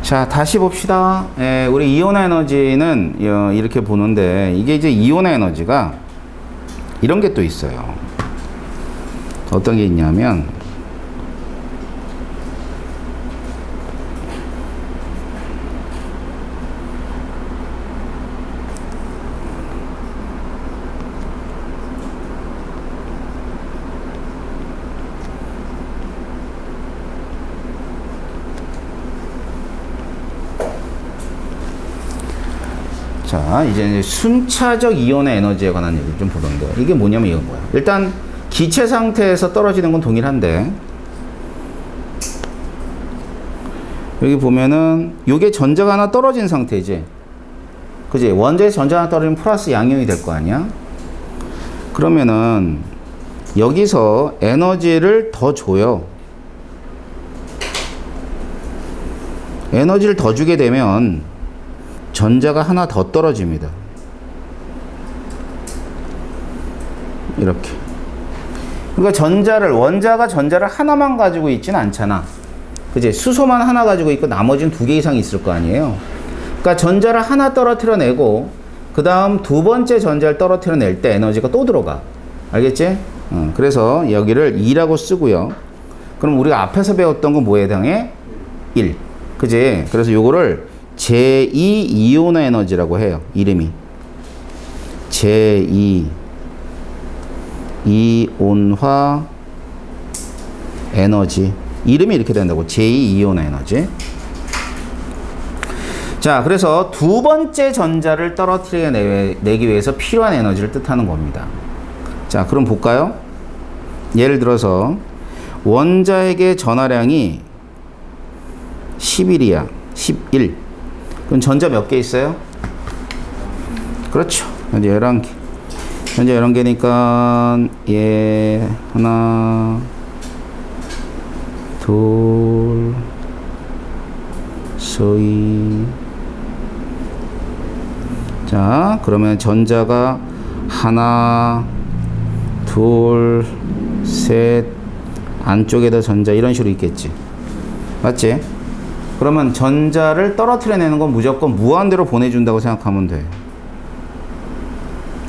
자, 다시 봅시다. 우리 이온 에너지는 이렇게 보는데, 이게 이제 이온 에너지가 이런 게 또 있어요. 어떤 게 있냐면, 자, 이제 순차적 이온의 에너지에 관한 얘기를 좀 보던데, 이게 뭐냐면 이건 뭐야? 일단 기체 상태에서 떨어지는 건 동일한데, 여기 보면은 요게 전자가 하나 떨어진 상태지, 그지? 원자에서 전자 하나 떨어지면 플러스 양이온이 될 거 아니야? 그러면은 여기서 에너지를 더 줘요. 에너지를 더 주게 되면 전자가 하나 더 떨어집니다. 이렇게. 그러니까 원자가 전자를 하나만 가지고 있지는 않잖아. 그지? 수소만 하나 가지고 있고 나머지는 2개 이상 있을 거 아니에요. 그러니까 전자를 하나 떨어뜨려내고 그 다음 두 번째 전자를 떨어뜨려낼 때 에너지가 또 들어가. 알겠지? 그래서 여기를 2라고 쓰고요. 그럼 우리가 앞에서 배웠던 건 뭐에 해당해? 1. 그지? 그래서 요거를 제2 이온화 에너지라고 해요. 이름이 제2 이온화 에너지, 이름이 이렇게 된다고. 제2 이온화 에너지. 자, 그래서 두 번째 전자를 떨어뜨려내기 위해서 필요한 에너지를 뜻하는 겁니다. 자, 그럼 볼까요? 예를 들어서 원자핵의 전하량이 11이야. 11. 그럼 전자 몇 개 있어요? 그렇죠. 현재 11개. 현재 11개니까, 하나, 둘, 셋. 자, 그러면 전자가 하나, 둘, 셋, 안쪽에다 전자 이런 식으로 있겠지. 맞지? 그러면 전자를 떨어뜨려내는 건 무조건 무한대로 보내준다고 생각하면 돼.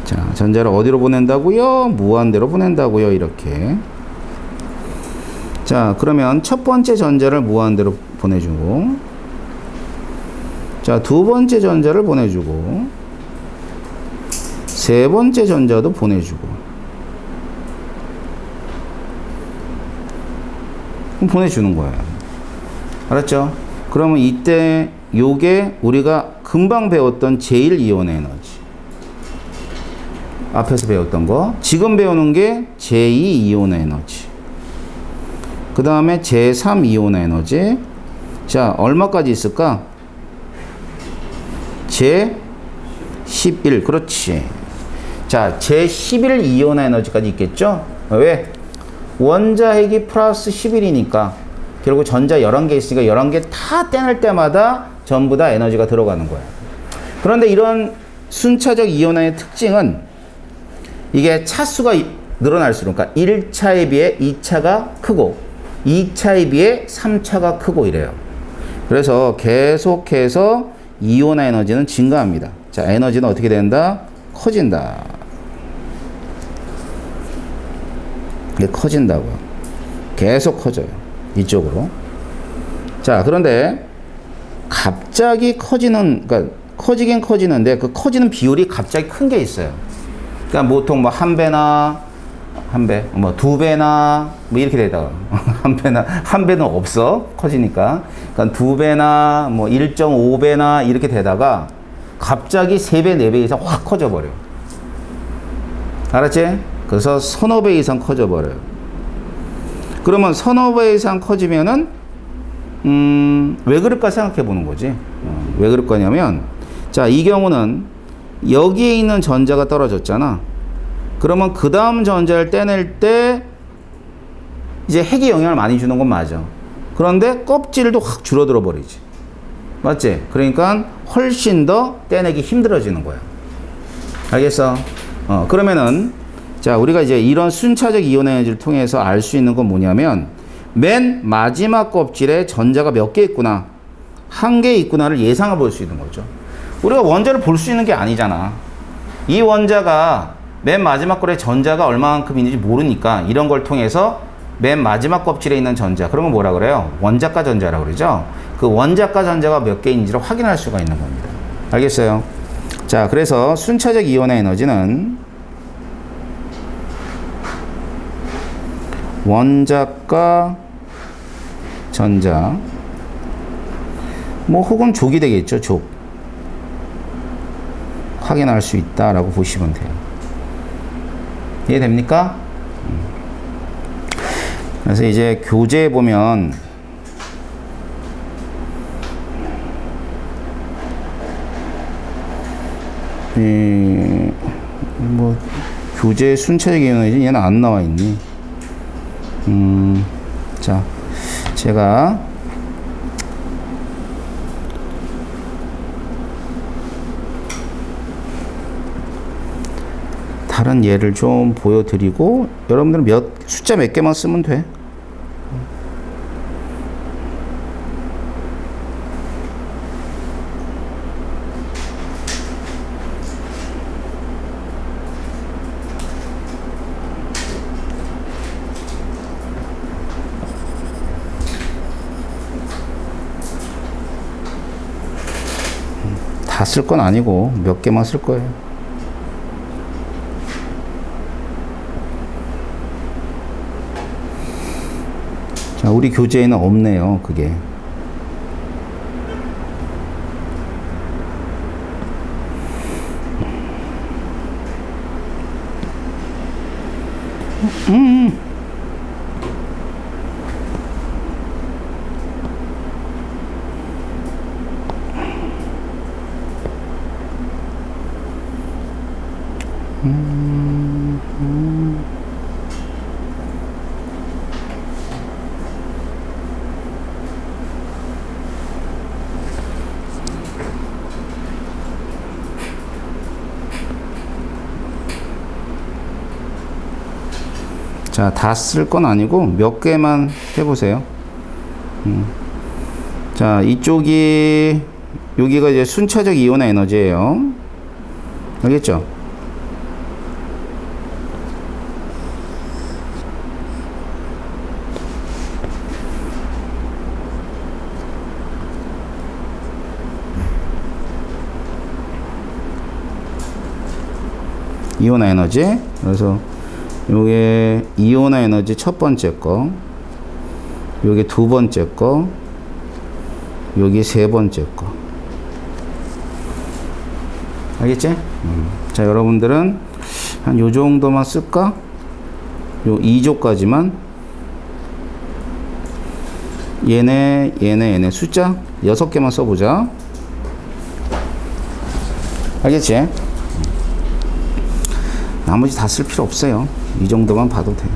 자, 전자를 어디로 보낸다고요? 무한대로 보낸다고요. 이렇게. 자, 그러면 첫 번째 전자를 무한대로 보내주고, 자, 두 번째 전자를 보내주고, 세 번째 전자도 보내주고. 그럼 보내주는 거예요. 알았죠? 그러면 이때 요게 우리가 금방 배웠던 제1 이온의 에너지, 앞에서 배웠던 거. 지금 배우는 게 제2 이온의 에너지, 그 다음에 제3 이온의 에너지. 자, 얼마까지 있을까? 제11. 그렇지. 자, 제11 이온의 에너지까지 있겠죠? 왜? 원자핵이 플러스 11이니까 결국 전자 11개 있으니까 11개 다 떼낼 때마다 전부 다 에너지가 들어가는 거야. 그런데 이런 순차적 이온화의 특징은 이게 차수가 늘어날수록, 그러니까 1차에 비해 2차가 크고 2차에 비해 3차가 크고 이래요. 그래서 계속해서 이온화 에너지는 증가합니다. 자, 에너지는 어떻게 된다? 커진다. 이게 커진다고요. 계속 커져요. 이쪽으로. 자, 그런데 갑자기 그러니까 커지긴 커지는데 그 커지는 비율이 갑자기 큰 게 있어요. 그러니까 보통 뭐 한 배나, 뭐 두 배나, 뭐 이렇게 되다가 한 배는 없어. 커지니까. 그러니까 두 배나, 뭐 1.5배나 이렇게 되다가 갑자기 3배, 4배 이상 확 커져 버려. 알았지? 그래서 서너 배 이상 커져 버려요. 그러면 서너 배 이상 커지면은 왜 그럴까 생각해 보는 거지. 왜 그럴 거냐면, 자, 이 경우는 여기에 있는 전자가 떨어졌잖아. 그러면 그 다음 전자를 떼낼 때 이제 핵이 영향을 많이 주는 건 맞아. 그런데 껍질도 확 줄어들어 버리지. 맞지? 그러니까 훨씬 더 떼내기 힘들어지는 거야. 알겠어? 그러면은, 자, 우리가 이제 이런 순차적 이온 에너지를 통해서 알 수 있는 건 뭐냐면, 맨 마지막 껍질에 전자가 몇 개 있구나. 한 개 있구나를 예상해 볼 수 있는 거죠. 우리가 원자를 볼 수 있는 게 아니잖아. 이 원자가 맨 마지막 거래 전자가 얼마만큼 있는지 모르니까 이런 걸 통해서 맨 마지막 껍질에 있는 전자, 그러면 뭐라 그래요? 원자가 전자라고 그러죠. 그 원자가 전자가 몇 개 있는지를 확인할 수가 있는 겁니다. 알겠어요? 자, 그래서 순차적 이온의 에너지는 원자가 전자, 뭐 혹은 족이 되겠죠. 족. 확인할 수 있다라고 보시면 돼요. 이해됩니까? 그래서 이제 교재에 보면 뭐 교재 순차적 이온이지 얘는 안 나와 있니? 자, 제가 다른 예를 좀 보여드리고 여러분들은 숫자 몇 개만 쓰면 돼. 다 쓸 건 아니고 몇 개만 쓸 거예요. 자, 우리 교재에는 없네요, 그게. 자, 다 쓸 건 아니고 몇 개만 해보세요. 자, 여기가 이제 순차적 이온의 에너지예요. 알겠죠? 이온의 에너지. 그래서 요게 이온의 에너지 첫 번째 거, 요게 두 번째 거, 요게 세 번째 거. 알겠지? 자, 여러분들은 한 요 정도만 쓸까? 요 2조까지만. 얘네 숫자 6개만 써보자. 알겠지? 나머지 다 쓸 필요 없어요. 이 정도만 봐도 돼요.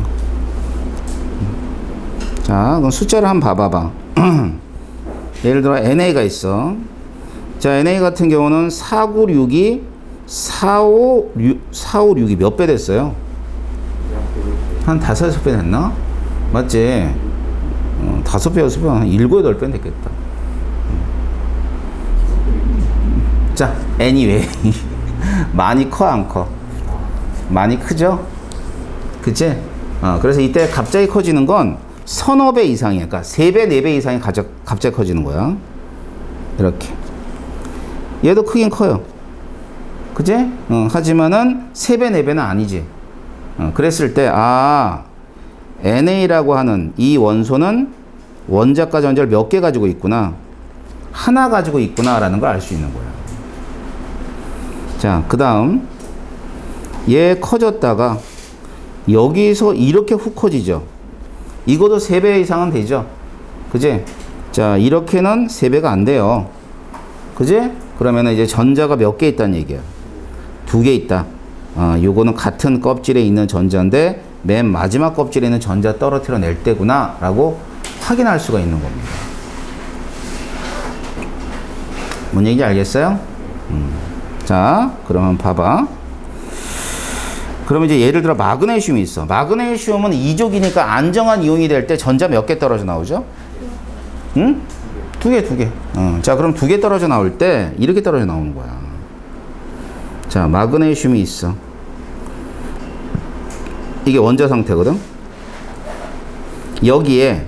자, 그럼 숫자를 한번 봐봐봐. 예를 들어 NA가 있어. 자, NA 같은 경우는 496이 456이 몇 배 됐어요? 한 5배 됐나? 맞지? 5배, 6배, 한 7, 8배 됐겠다. 자, anyway. 많이 커, 안 커? 많이 크죠? 그치? 그래서 이때 갑자기 커지는 건 서너 배 이상이야. 그러니까 3배, 4배 이상이 갑자기 커지는 거야. 이렇게. 얘도 크긴 커요. 그치? 하지만은 3배, 4배는 아니지. 그랬을 때, NA라고 하는 이 원소는 원자과 전자를 몇 개 가지고 있구나. 하나 가지고 있구나. 라는 걸 알 수 있는 거야. 자, 그 다음. 얘 커졌다가 여기서 이렇게 훅 커지죠. 이것도 3배 이상은 되죠. 그지? 자, 이렇게는 3배가 안 돼요. 그지? 그러면 이제 전자가 몇 개 있다는 얘기야. 2개 있다. 요거는 같은 껍질에 있는 전자인데 맨 마지막 껍질에 있는 전자 떨어뜨려 낼 때구나 라고 확인할 수가 있는 겁니다. 뭔 얘기인지 알겠어요? 자, 그러면 봐봐. 그러면 이제 예를 들어 마그네슘이 있어. 마그네슘은 2족이니까 안정한 이온이 될 때 전자 몇 개 떨어져 나오죠? 응? 두 개. 자, 그럼 두 개 떨어져 나올 때 이렇게 떨어져 나오는 거야. 자, 마그네슘이 있어. 이게 원자 상태거든. 여기에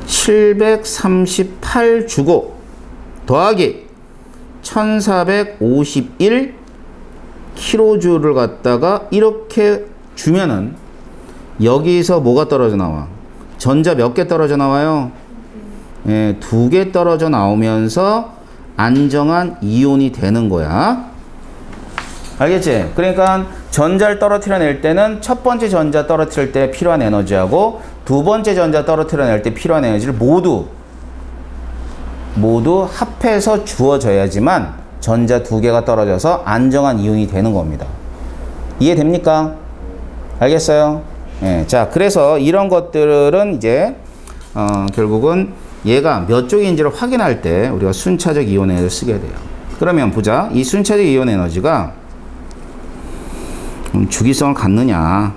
738 주고 더하기 1451 킬로줄을 갖다가 이렇게 주면은 여기서 뭐가 떨어져 나와? 전자 몇 개 떨어져 나와요? 예, 2개 떨어져 나오면서 안정한 이온이 되는 거야. 알겠지? 그러니까 전자를 떨어뜨려낼 때는 첫 번째 전자 떨어뜨릴 때 필요한 에너지하고 두 번째 전자 떨어뜨려낼 때 필요한 에너지를 모두 합해서 주어져야지만 전자 2개가 떨어져서 안정한 이온이 되는 겁니다. 이해됩니까? 알겠어요? 예, 자, 그래서 이런 것들은 이제 결국은 얘가 몇 쪽인지를 확인할 때 우리가 순차적 이온 에너지를 쓰게 돼요. 그러면 보자. 이 순차적 이온 에너지가 주기성을 갖느냐?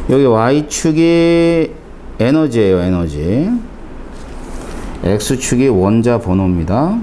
여기 Y축이 에너지예요, 에너지. X축이 원자 번호입니다.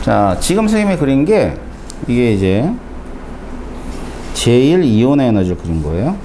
자, 지금 선생님이 그린 게 이게 이제 제1 이온 에너지를 그린 거예요.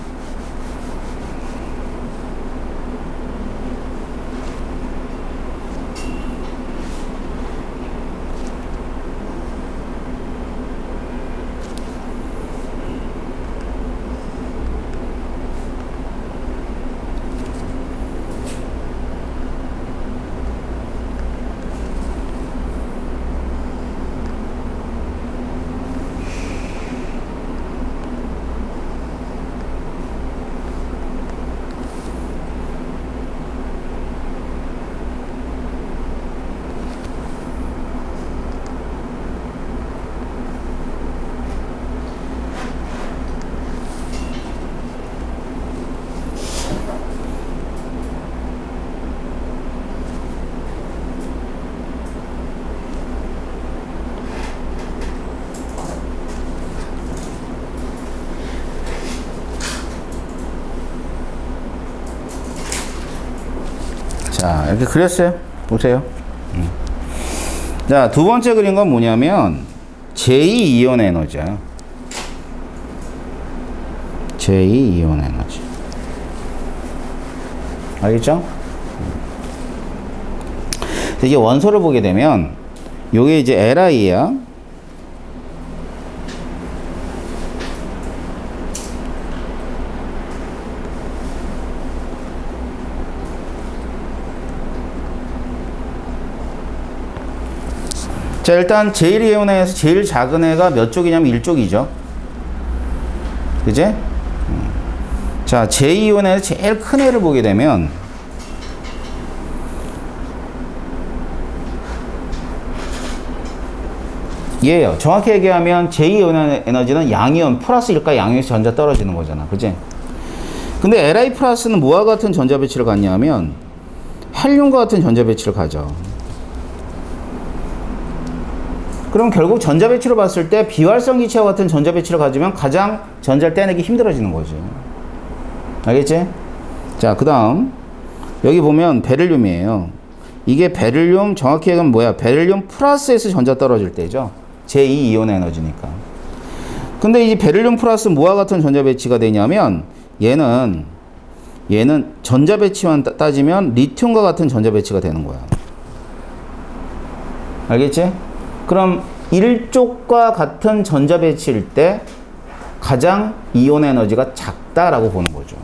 자, 이렇게 그렸어요. 보세요. 자, 두 번째 그린 건 뭐냐면 제2 이온 에너지야. 제2 이온 에너지. 알겠죠? 이게 원소를 보게 되면 요게 이제 Li야. 자, 일단 제일 이온에서 제일 작은 애가 몇 쪽이냐면 1쪽이죠. 그지? 자, 제2이온에서 제일 큰 애를 보게 되면 얘예요. 정확히 얘기하면 제2이온 에너지는 양이온 플러스일까 양이온에서 전자 떨어지는 거잖아. 그지? 근데 Li 플러스는 뭐와 같은 전자 배치를 갖냐면 헬륨과 같은 전자 배치를 가져. 그럼 결국 전자배치로 봤을 때 비활성 기체와 같은 전자배치를 가지면 가장 전자를 떼내기 힘들어지는 거지. 알겠지? 자, 그 다음 여기 보면 베릴륨이에요. 이게 베릴륨, 정확히 얘기하면 뭐야? 베릴륨 플러스에서 전자 떨어질 때죠. 제2 이온 에너지니까. 근데 이 베릴륨 플러스 뭐와 같은 전자 배치가 되냐면 얘는 전자 배치만 따지면 리튬과 같은 전자 배치가 되는 거야. 알겠지? 그럼 일쪽과 같은 전자 배치일 때 가장 이온 에너지가 작다라고 보는 거죠.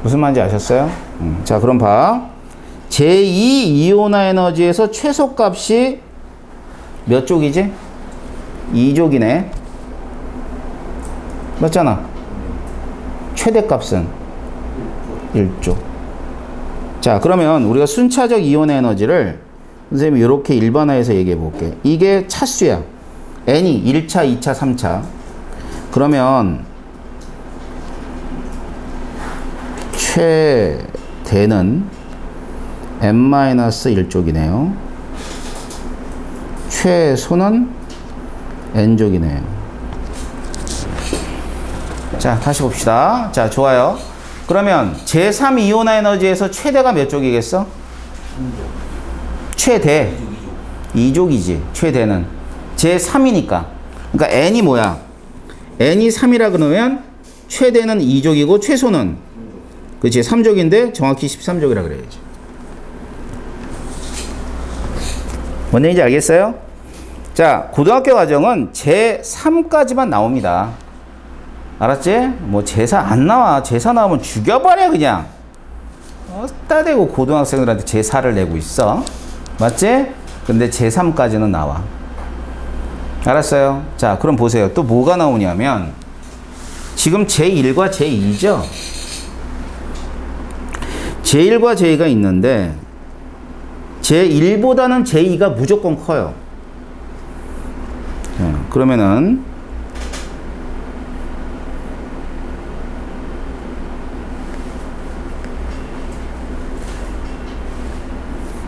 무슨 말인지 아셨어요? 자, 그럼 봐. 제2 이온화 에너지에서 최소값이 몇 쪽이지? 2쪽이네. 맞잖아. 최대값은 1쪽. 자, 그러면 우리가 순차적 이온의 에너지를 선생님이 이렇게 일반화해서 얘기해 볼게. 이게 차수야. N이 1차, 2차, 3차. 그러면 최대는 n-1쪽이네요. 최소는 n쪽이네요. 자, 다시 봅시다. 자, 좋아요. 그러면 제3 이온화 에너지에서 최대가 몇 쪽이겠어? 최대 2쪽이지. 최대는 제3이니까. 그러니까 n이 뭐야? n이 3이라 그러면 최대는 2쪽이고 최소는 그치 3쪽인데 정확히 13쪽이라 그래야지. 뭔 얘기인지 알겠어요? 자, 고등학교 과정은 제3까지만 나옵니다. 알았지? 뭐 제4 안 나와. 제4 나오면 죽여버려 그냥. 어따 대고 고등학생들한테 제4를 내고 있어. 맞지? 근데 제3까지는 나와. 알았어요? 자, 그럼 보세요. 또 뭐가 나오냐면 지금 제1과 제2죠? 제1과 제2가 있는데 제1보다는 제2가 무조건 커요. 그러면은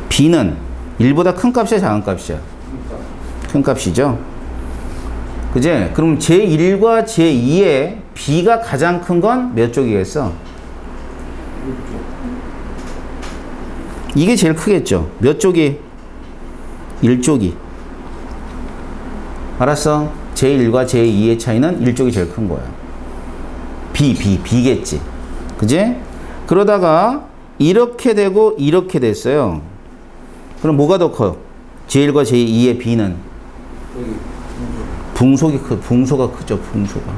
B는 1보다 큰 값이야, 작은 값이야? 큰 값이죠? 그지? 그럼 제1과 제2의 B가 가장 큰 건 몇 쪽이겠어? 이게 제일 크겠죠? 몇 쪽이? 1쪽이. 알았어? 제1과 제2의 차이는 1쪽이 제일 큰 거야. B겠지. 그지? 그러다가 이렇게 되고 이렇게 됐어요. 그럼 뭐가 더 커요? 제1과 제2의 B는? 붕소가 크죠, 붕소가.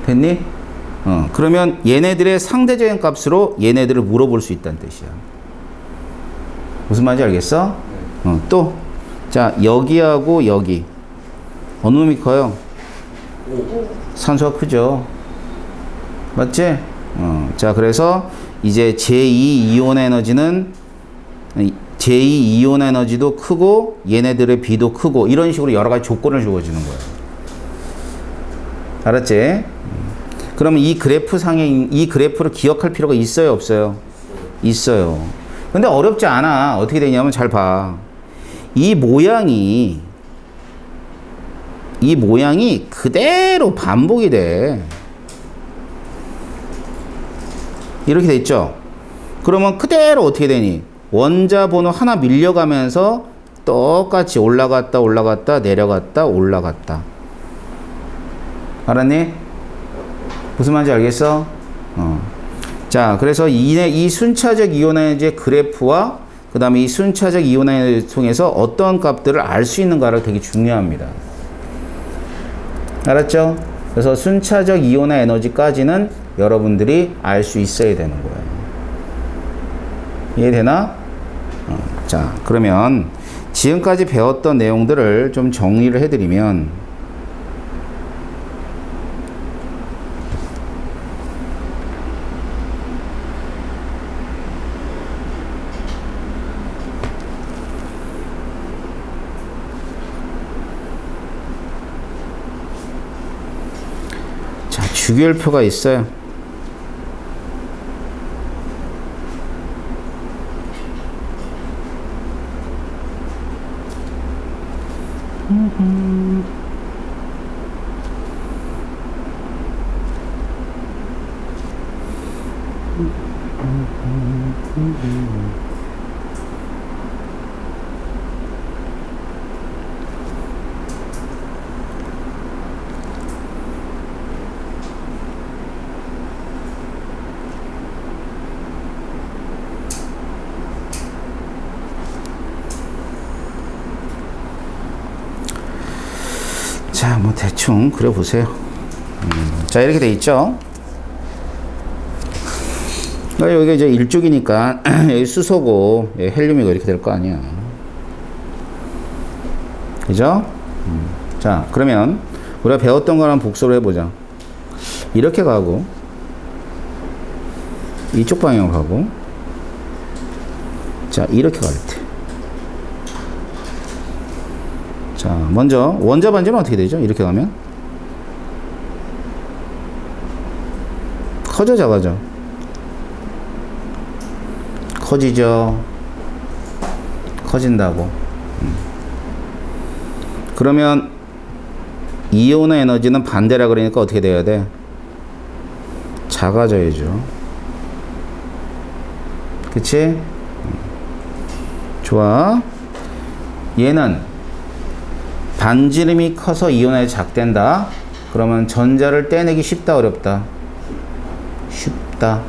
됐니? 그러면 얘네들의 상대적인 값으로 얘네들을 물어볼 수 있다는 뜻이야. 무슨 말인지 알겠어? 또, 자, 여기하고 여기. 어느 놈이 커요? 산소가 크죠. 맞지? 자, 그래서 이제 제2 이온 에너지는 제2 이온 에너지도 크고 얘네들의 B도 크고 이런 식으로 여러 가지 조건을 주어지는 거예요. 알았지? 그러면 이 그래프 상에 이 그래프를 기억할 필요가 있어요, 없어요? 있어요. 근데 어렵지 않아. 어떻게 되냐면 잘 봐. 이 모양이 그대로 반복이 돼. 이렇게 돼 있죠? 그러면 그대로 어떻게 되니? 원자 번호 하나 밀려가면서 똑같이 올라갔다 내려갔다 올라갔다. 알았니? 무슨 말인지 알겠어? 자, 그래서 이 순차적 이온 에너지의 그래프와 그 다음에 이 순차적 이온 에너지를 통해서 어떤 값들을 알 수 있는가를 되게 중요합니다. 알았죠? 그래서 순차적 이온화 에너지까지는 여러분들이 알 수 있어야 되는 거예요. 이해되나? 자, 그러면 지금까지 배웠던 내용들을 좀 정리를 해드리면 자, 주기율표가 있어요. 자, 뭐 대충 그려보세요. 자, 이렇게 돼 있죠. 여기가 이제 일쪽이니까 여기 수소고 여기 헬륨이고 이렇게 될 거 아니야. 그죠? 자, 그러면 우리가 배웠던 거랑 복습을 해보자. 이렇게 가고 이쪽 방향으로 가고, 자, 이렇게 갈 때. 자, 먼저 원자 반지는 어떻게 되죠? 이렇게 가면 커져, 작아져? 커지죠. 커진다고. 그러면 이온의 에너지는 반대라 그러니까 어떻게 돼야 돼? 작아져야죠. 그치? 좋아. 얘는 반지름이 커서 이온이 작된다. 그러면 전자를 떼내기 쉽다, 어렵다? 쉽다.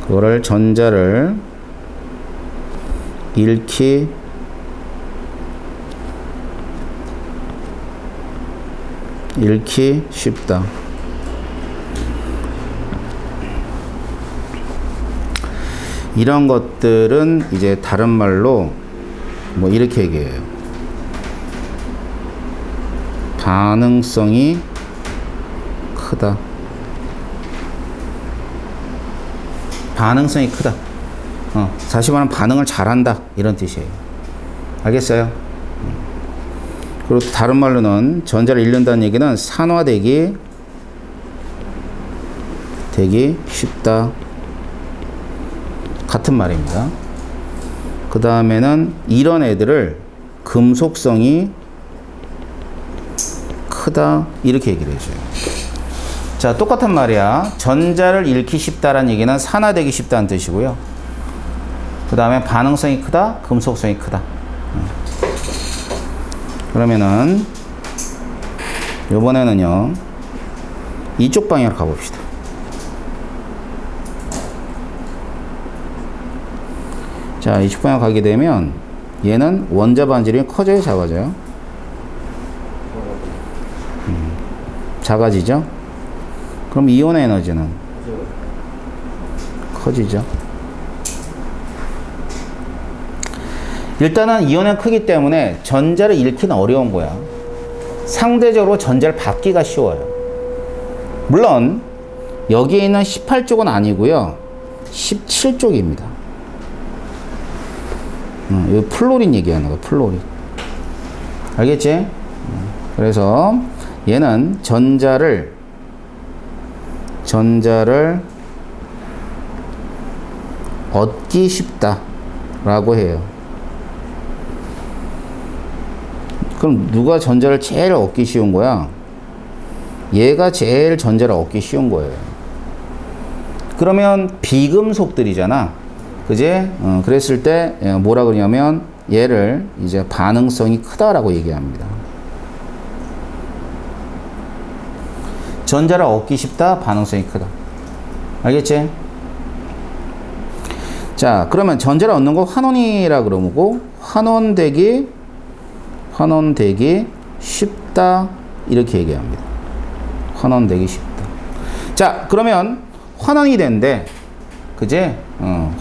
그거를 전자를 잃기 쉽다. 이런 것들은 이제 다른 말로 뭐 이렇게 얘기해요. 반응성이 크다. 반응성이 크다. 다시 말하면 반응을 잘한다, 이런 뜻이에요. 알겠어요? 그리고 다른 말로는 전자를 잃는다는 얘기는 산화되기 쉽다, 같은 말입니다. 그 다음에는 이런 애들을 금속성이 크다, 이렇게 얘기를 해줘요. 자, 똑같은 말이야. 전자를 잃기 쉽다라는 얘기는 산화되기 쉽다는 뜻이고요. 그 다음에 반응성이 크다, 금속성이 크다. 그러면은 요번에는요, 이쪽 방향으로 가봅시다. 자, 이쪽 방향 가게 되면 얘는 원자 반지름이 커져요, 작아져요? 작아지죠? 그럼 이온의 에너지는 커지죠. 일단은 이온은 크기 때문에 전자를 잃기는 어려운 거야. 상대적으로 전자를 받기가 쉬워요. 물론 여기에 있는 18쪽은 아니고요, 17쪽입니다. 이 플로린 얘기하는 거야, 플로린. 알겠지? 그래서 얘는 전자를 얻기 쉽다 라고 해요. 그럼 누가 전자를 제일 얻기 쉬운 거야? 얘가 제일 전자를 얻기 쉬운 거예요. 그러면 비금속들이잖아, 그제? 그랬을 때 뭐라 그러냐면 얘를 이제 반응성이 크다라고 얘기합니다. 전자를 얻기 쉽다, 반응성이 크다. 알겠지? 자, 그러면 전자를 얻는 거 환원이라 그러고, 환원되기 쉽다, 이렇게 얘기합니다. 환원되기 쉽다. 자, 그러면 환원이 된대. 그제?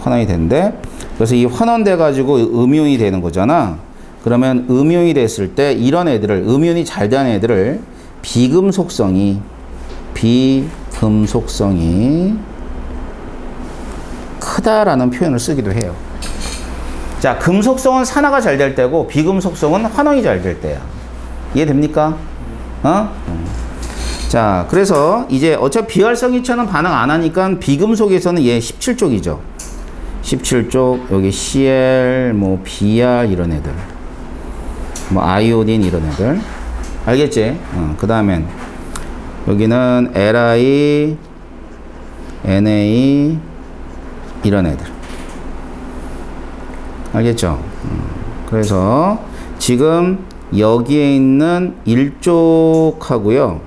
환원이 된대. 그래서 이 환원돼 가지고 음이온이 되는 거잖아. 그러면 음이온이 됐을 때 이런 애들을, 음이온이 잘 되는 애들을 비금속성이 크다라는 표현을 쓰기도 해요. 자, 금속성은 산화가 잘 될 때고 비금속성은 환원이 잘 될 때야. 이해됩니까? 자, 그래서 이제 어차피 비활성이차는 반응 안 하니까 비금속에서는 얘 17쪽이죠. 17쪽, 여기 Cl, 뭐 Br 이런 애들, 뭐 아이오딘 이런 애들. 알겠지? 그 다음엔 여기는 Li, Na 이런 애들. 알겠죠? 그래서 지금 여기에 있는 1쪽하고요.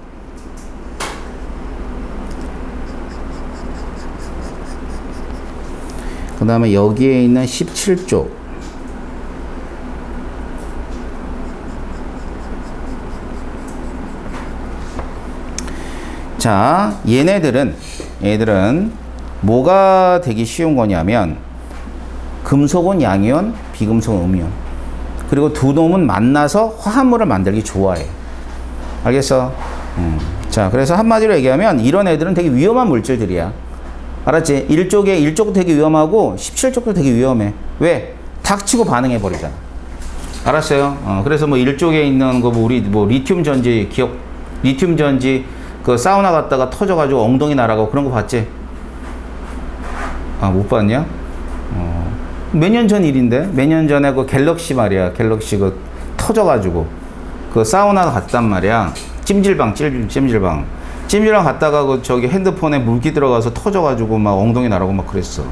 그 다음에 여기에 있는 17쪽. 자, 얘네들은 뭐가 되기 쉬운 거냐면 금속은 양이온, 비금속은 음이온. 그리고 두 놈은 만나서 화합물을 만들기 좋아해. 알겠어? 자, 그래서 한마디로 얘기하면 이런 애들은 되게 위험한 물질들이야. 알았지? 1쪽도 되게 위험하고 17쪽도 되게 위험해. 왜? 닥치고 반응해 버리잖아. 알았어요? 그래서 뭐 1쪽에 있는 거 우리 리튬 전지 리튬 전지 그 사우나 갔다가 터져가지고 엉덩이 날아가고 그런 거 봤지? 못 봤냐? 몇 년 전 일인데? 몇 년 전에 그 갤럭시 말이야. 갤럭시 그 터져가지고 그 사우나 갔단 말이야. 찜질방 갔다가 그 저기 핸드폰에 물기 들어가서 터져가지고 막 엉덩이 날아가고 막 그랬어.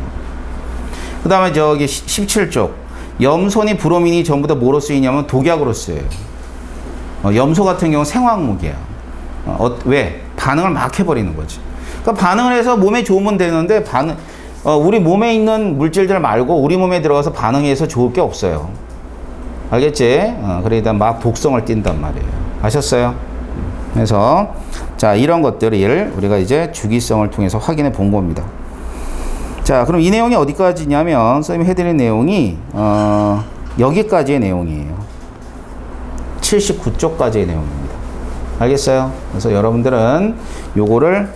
그 다음에 저기 17쪽. 염손이 브로민이 전부 다 뭐로 쓰이냐면 독약으로 쓰여요. 염소 같은 경우는 생화학목이야. 왜? 반응을 막 해버리는 거지. 그러니까 반응을 해서 몸에 좋으면 되는데 우리 몸에 있는 물질들 말고 우리 몸에 들어가서 반응해서 좋을 게 없어요. 알겠지? 그러니까 막 독성을 띈단 말이에요. 아셨어요? 그래서 자, 이런 것들을 우리가 이제 주기성을 통해서 확인해 본 겁니다. 자, 그럼 이 내용이 어디까지냐면 선생님이 해드린 내용이 여기까지의 내용이에요. 79쪽까지의 내용입니다. 알겠어요? 그래서 여러분들은 요거를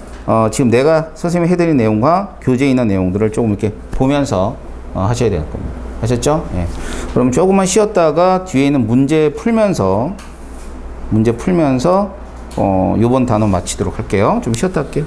지금 내가 선생님이 해드린 내용과 교재에 있는 내용들을 조금 이렇게 보면서 하셔야 될 겁니다. 아셨죠? 예. 그럼 조금만 쉬었다가 뒤에 있는 문제 풀면서 요번 단어 마치도록 할게요. 좀 쉬었다 할게요.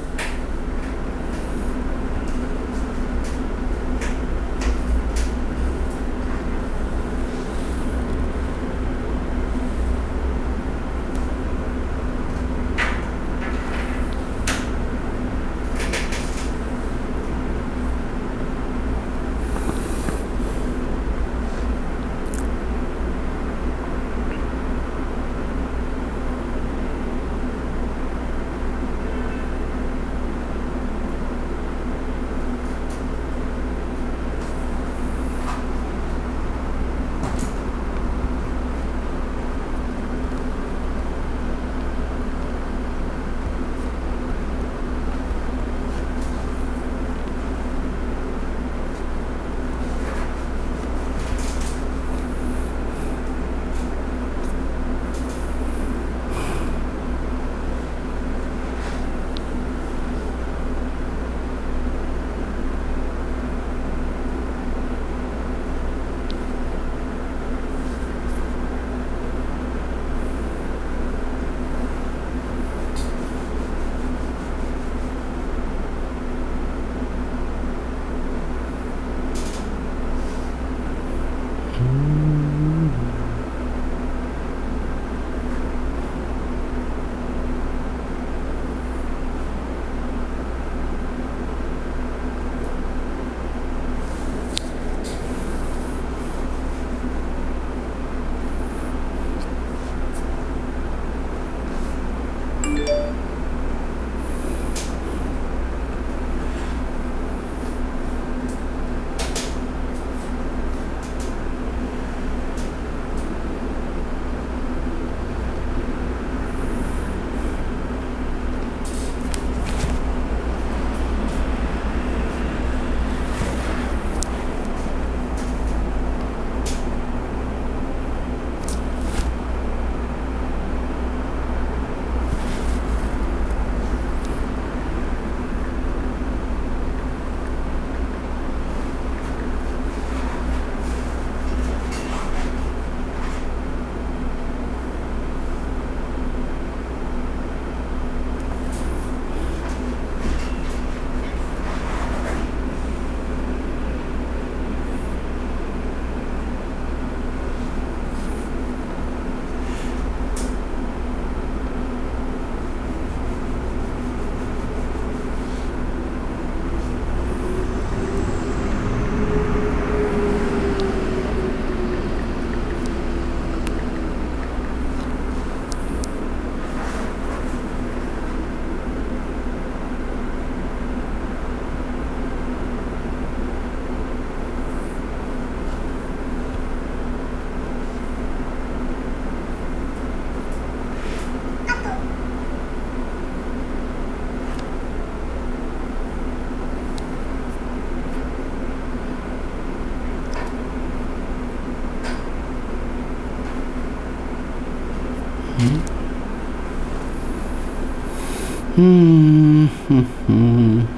음, 음, 음.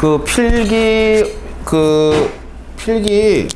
그 필기